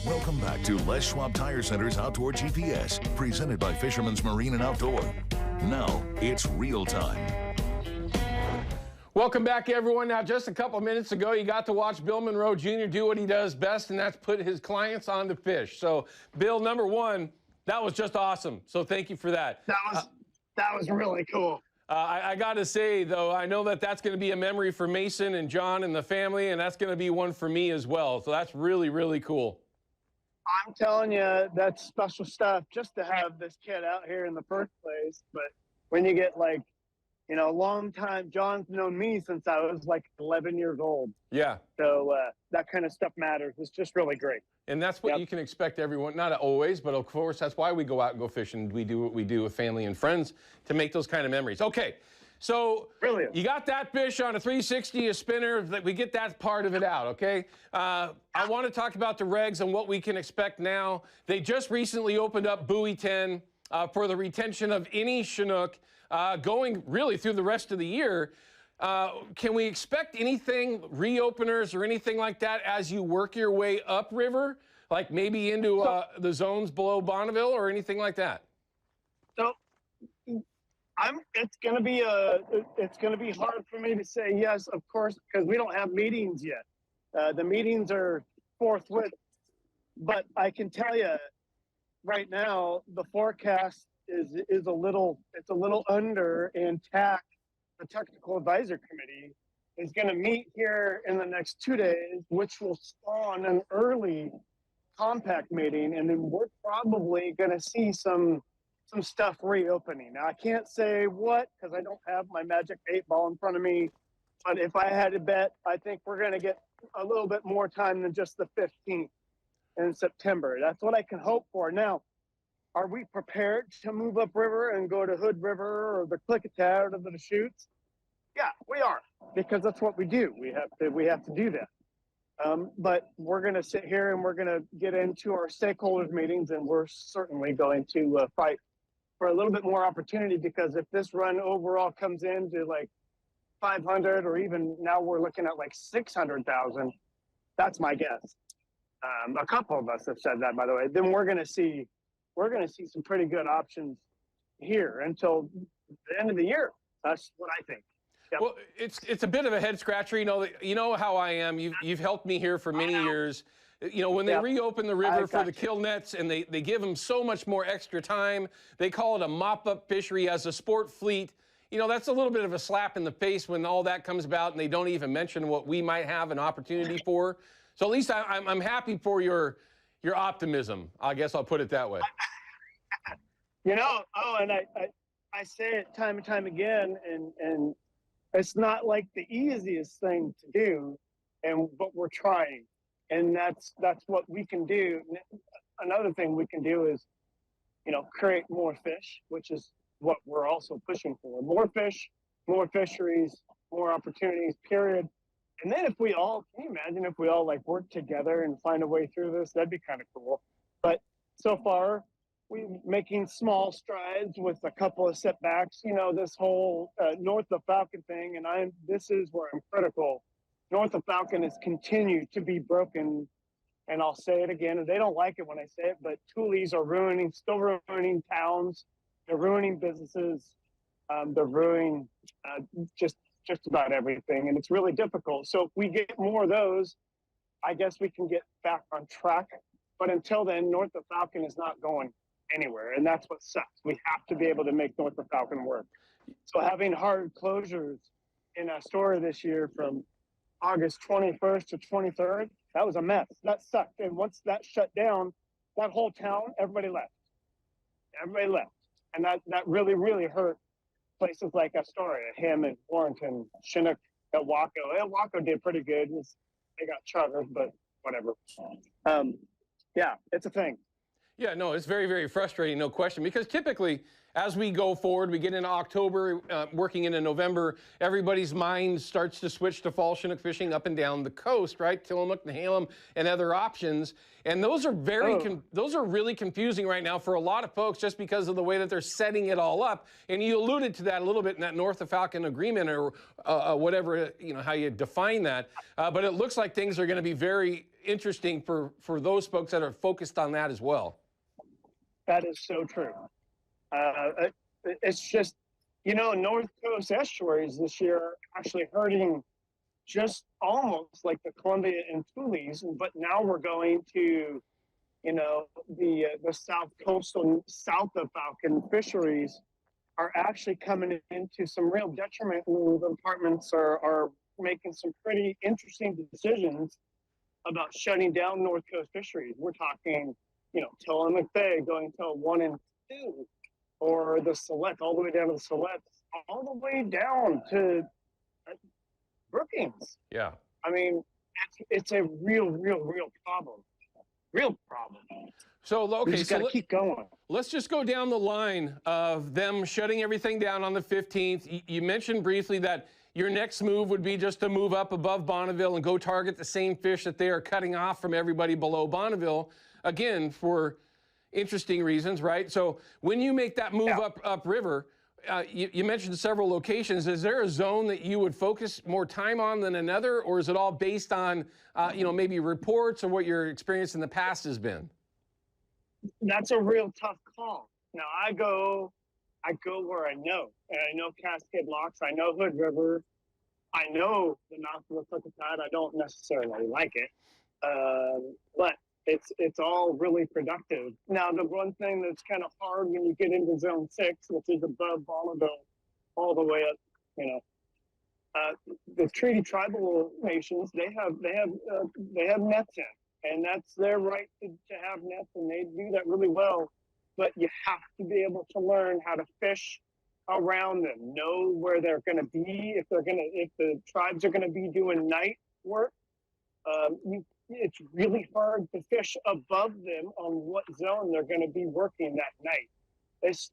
Welcome back to Les Schwab Tire Center's Outdoor GPS, presented by Fisherman's Marine and Outdoor. Now, it's real time. Welcome back, everyone. Now, just a couple minutes ago, you got to watch Bill Monroe Jr. do what he does best, and that's put his clients on the fish. So, Bill, number one, that was just awesome. So thank you for that. That was really cool. I got to say, though, I know that that's going to be a memory for Mason and John and the family, and that's going to be one for me as well. So that's really, really cool. I'm telling you, that's special stuff just to have this kid out here in the first place. But when you get like, you know, a long time, John's known me since I was like 11 years old. Yeah. So that kind of stuff matters. It's just really great. And that's what you can expect everyone, not always, but of course, that's why we go out and go fishing. We do what we do with family and friends to make those kind of memories. Okay, so Brilliant. You got that fish on a 360, a spinner, that we get that part of it out, okay? I want to talk about the regs and what we can expect now. They just recently opened up buoy 10 for the retention of any Chinook going really through the rest of the year. Can we expect anything, reopeners or anything like that as you work your way upriver, like maybe into the zones below Bonneville or anything like that? So it's going to be hard for me to say yes, of course, because we don't have meetings yet. The meetings are forthwith, but I can tell you right now the forecast is a little under, and TAC, the Technical Advisor Committee, is going to meet here in the next 2 days, which will spawn an early compact meeting, and then we're probably going to see some stuff reopening. Now, I can't say what because I don't have my magic 8-ball in front of me, but if I had to bet, I think we're going to get a little bit more time than just the 15th in September. That's what I can hope for. Now, are we prepared to move upriver and go to Hood River or the Klickitat or the Deschutes? Yeah, we are, because that's what we do. We have to do that. But we're going to sit here and we're going to get into our stakeholders meetings, and we're certainly going to fight for a little bit more opportunity, because if this run overall comes into like 500, or even now we're looking at like 600,000, that's my guess. A couple of us have said that, by the way. Then we're going to see some pretty good options here until the end of the year. That's what I think. Yep. Well, it's a bit of a head scratcher. You know how I am. You've helped me here for many years. You know, when they reopen the river for the kill nets, and they give them so much more extra time, they call it a mop-up fishery as a sport fleet. You know, that's a little bit of a slap in the face when all that comes about and they don't even mention what we might have an opportunity for. So at least I'm happy for your optimism. I guess I'll put it that way. You know, and I say it time and time again, and it's not like the easiest thing to do, but we're trying, and that's what we can do. Another thing we can do is, you know, create more fish, which is what we're also pushing for. More fish, more fisheries, more opportunities, period. And then can you imagine if we all like work together and find a way through this? That'd be kind of cool. But so far, we're making small strides with a couple of setbacks. You know, this whole north of Falcon thing, and this is where I'm critical. North of Falcon has continued to be broken, and I'll say it again, and they don't like it when I say it, but toolies are still ruining towns. They're ruining businesses. They're ruining just about everything, and it's really difficult. So if we get more of those, I guess we can get back on track. But until then, north of Falcon is not going anywhere, and that's what sucks. We have to be able to make north of Falcon work. So having hard closures in Astoria this year from August 21st to 23rd, that was a mess. That sucked. And once that shut down, that whole town, everybody left. And that really, really hurt places like Astoria, Hammond, Warrenton, Chinook, El Waco. El Waco did pretty good. They got charters, but whatever. Yeah, it's a thing. Yeah, no, it's very, very frustrating, no question, because typically as we go forward, we get into October, working into November, everybody's mind starts to switch to fall Chinook fishing up and down the coast, right? Tillamook, Nehalem, and other options. And those are those are really confusing right now for a lot of folks just because of the way that they're setting it all up. And you alluded to that a little bit in that North of Falcon agreement, or whatever, how you define that. But it looks like things are going to be very interesting for those folks that are focused on that as well. That is so true. It's just, North Coast estuaries this year are actually hurting just almost like the Columbia and Tules, but now we're going to, the south coastal, south of Falcon fisheries are actually coming into some real detriment. The departments are making some pretty interesting decisions about shutting down North Coast fisheries. We're talking, Tillamook Bay going to 1 and 2, or the Select, all the way down to the Select, all the way down to Brookings. Yeah. I mean, it's a real problem. Real problem. So, okay, we just gotta keep going. Let's just go down the line of them shutting everything down on the 15th. You mentioned briefly that your next move would be just to move up above Bonneville and go target the same fish that they are cutting off from everybody below Bonneville, again, for interesting reasons, right? So when you make that move upriver, you mentioned several locations. Is there a zone that you would focus more time on than another, or is it all based on, maybe reports or what your experience in the past has been? That's a real tough call. Now I go where I know, and I know Cascade Locks, I know Hood River, I know the mouth of the Clickapad. I don't necessarily like it, but it's all really productive. Now, the one thing that's kind of hard when you get into Zone 6, which is above Bonneville, all the way up, the treaty tribal nations, they have nets in, and that's their right to have nets, and they do that really well. But you have to be able to learn how to fish around them, know where they're going to be, if the tribes are going to be doing night work. It's really hard to fish above them on what zone they're going to be working that night.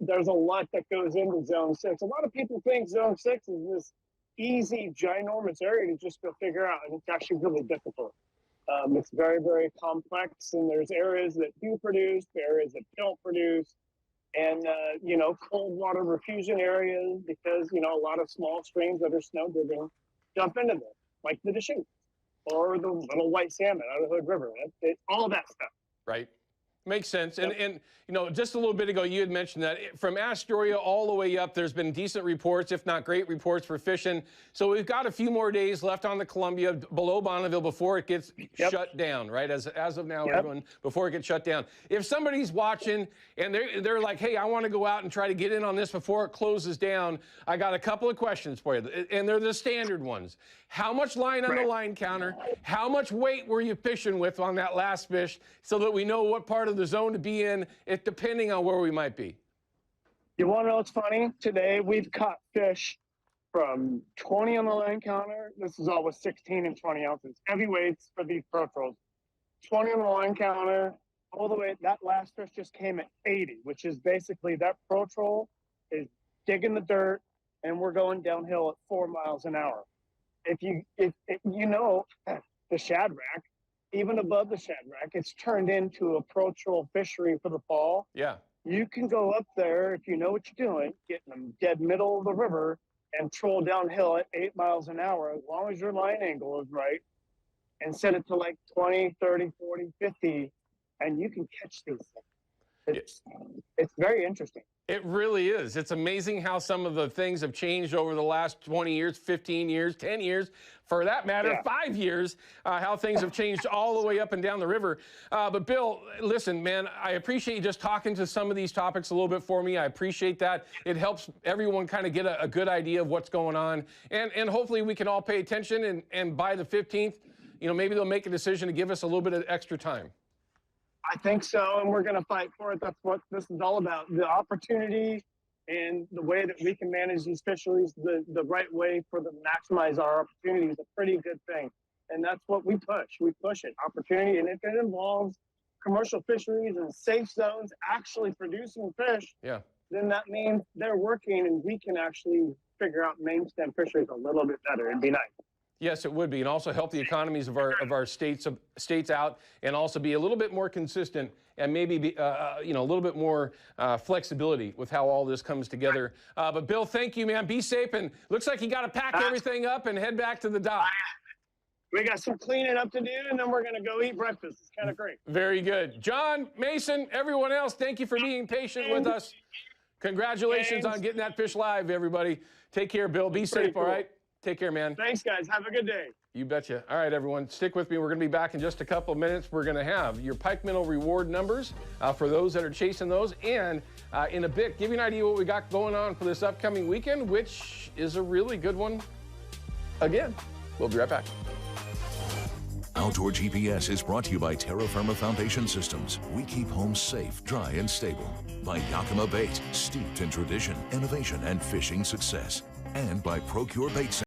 There's a lot that goes into Zone 6. A lot of people think Zone 6 is this easy, ginormous area to just go figure out, and it's actually really difficult. It's very, very complex, and there's areas that do produce, areas that don't produce, and, cold water refusion areas, because, a lot of small streams that are snow driven dump into them, like the Deschutes or the little white salmon out of the Hood River. All that stuff. Right. Makes sense. And just a little bit ago, you had mentioned that from Astoria all the way up, there's been decent reports, if not great reports, for fishing. So we've got a few more days left on the Columbia below Bonneville before it gets shut down, right? As of now, everyone, before it gets shut down. If somebody's watching and they're like, hey, I want to go out and try to get in on this before it closes down, I got a couple of questions for you, and they're the standard ones. How much line on the line counter? How much weight were you fishing with on that last fish, so that we know what part of the zone to be in, depending on where we might be? You want to know what's funny? Today we've caught fish from 20 on the line counter. This is all with 16 and 20 ounces. Heavy weights for these pro trolls. 20 on the line counter, all the way. That last fish just came at 80, which is basically that pro troll is digging the dirt, and we're going downhill at 4 miles an hour. If the shad rack, even above the shad rack, it's turned into a pro troll fishery for the fall. Yeah. You can go up there if you know what you're doing, get in the dead middle of the river and troll downhill at 8 miles an hour, as long as your line angle is right, and set it to like 20, 30, 40, 50, and you can catch these things. It's very interesting. It really is. It's amazing how some of the things have changed over the last 20 years, 15 years, 10 years, for that matter, 5 years, how things have changed all the way up and down the river. But Bill, listen, man, I appreciate you just talking to some of these topics a little bit for me. I appreciate that. It helps everyone kind of get a good idea of what's going on. And hopefully we can all pay attention, and by the 15th, maybe they'll make a decision to give us a little bit of extra time. I think so, and we're going to fight for it. That's what this is all about. The opportunity and the way that we can manage these fisheries the right way for them to maximize our opportunity is a pretty good thing. And that's what we push. We push it, opportunity. And if it involves commercial fisheries and safe zones actually producing fish, then that means they're working and we can actually figure out main stem fisheries a little bit better. It'd be nice. Yes, it would be, and also help the economies of our states out, and also be a little bit more consistent, and maybe be, a little bit more flexibility with how all this comes together. But Bill, thank you, man. Be safe, and looks like you got to pack everything up and head back to the dock. We got some cleaning up to do, and then we're going to go eat breakfast. It's kind of great. Very good. John, Mason, everyone else, thank you for being patient with us. Congratulations on getting that fish live, everybody. Take care, Bill. Be safe, all right? Take care, man. Thanks, guys. Have a good day. You betcha. All right, everyone, stick with me. We're going to be back in just a couple of minutes. We're going to have your pike minnow reward numbers for those that are chasing those. And in a bit, give you an idea what we got going on for this upcoming weekend, which is a really good one. Again, we'll be right back. Outdoor GPS is brought to you by TERRAFIRMA Foundation Systems. We keep homes safe, dry, and stable. By YAKIMA Bait, steeped in tradition, innovation, and fishing success. And by Procure Bait Center.